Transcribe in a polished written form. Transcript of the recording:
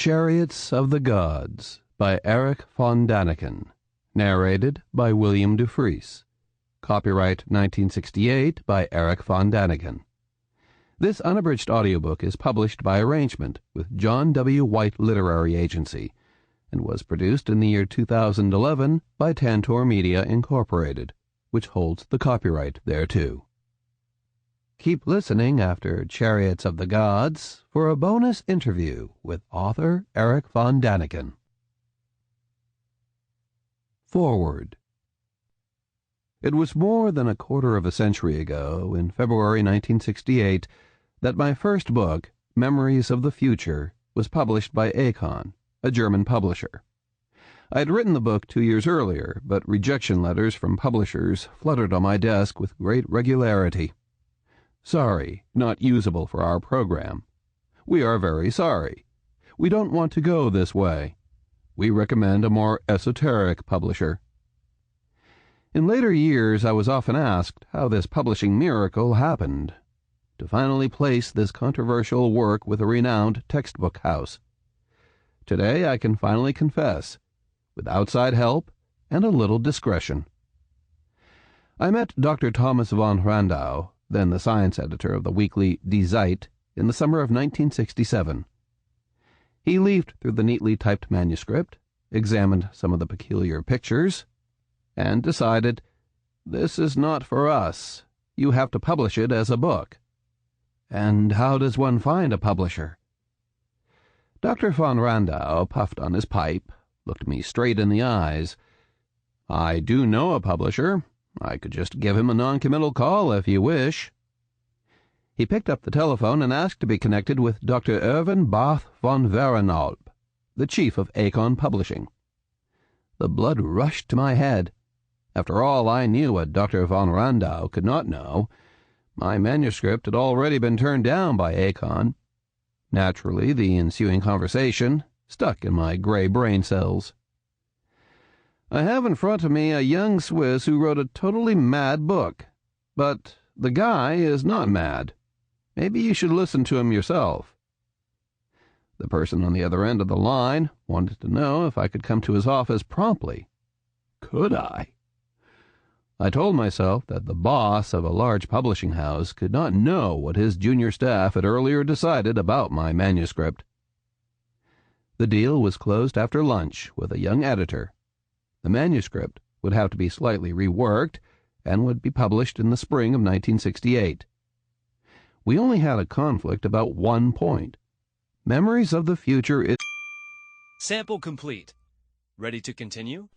Chariots of the Gods by Erich Von Daniken. Narrated by William Dufris. Copyright 1968 by Erich Von Daniken. This unabridged audiobook is published by arrangement with John W. White Literary Agency and was produced in the year 2011 by Tantor Media, Incorporated, which holds the copyright thereto. Keep listening after Chariots of the Gods for a bonus interview with author Erich Von Daniken. Forward. It was more than a quarter of a century ago, in February 1968, that my first book, Memories of the Future, was published by Akon, a German publisher. I had written the book 2 years earlier, but rejection letters from publishers fluttered on my desk with great regularity. Sorry, not usable for our program. We are very sorry. We don't want to go this way. We recommend a more esoteric publisher. In later years, I was often asked how this publishing miracle happened, to finally place this controversial work with a renowned textbook house. Today, I can finally confess, with outside help and a little discretion. I met Dr. Thomas von Randau, then the science editor of the weekly Die Zeit, in the summer of 1967. He leafed through the neatly typed manuscript, examined some of the peculiar pictures, and decided, "This is not for us. You have to publish it as a book." And how does one find a publisher? Dr. von Randau puffed on his pipe, looked me straight in the eyes. "I do know a publisher. I could just give him a non-committal call if you wish." He picked up the telephone and asked to be connected with Dr. Erwin Barth von Verenalb, the chief of Akon Publishing. The blood rushed to my head. After all, I knew what Dr. von Randau could not know. My manuscript had already been turned down by Akon. Naturally, the ensuing conversation stuck in my gray brain cells. "I have in front of me a young Swiss who wrote a totally mad book. But the guy is not mad. Maybe you should listen to him yourself." The person on the other end of the line wanted to know if I could come to his office promptly. Could I? I told myself that the boss of a large publishing house could not know what his junior staff had earlier decided about my manuscript. The deal was closed after lunch with a young editor. The manuscript would have to be slightly reworked and would be published in the spring of 1968. We only had a conflict about one point. Memories of the Future is... Sample complete. Ready to continue?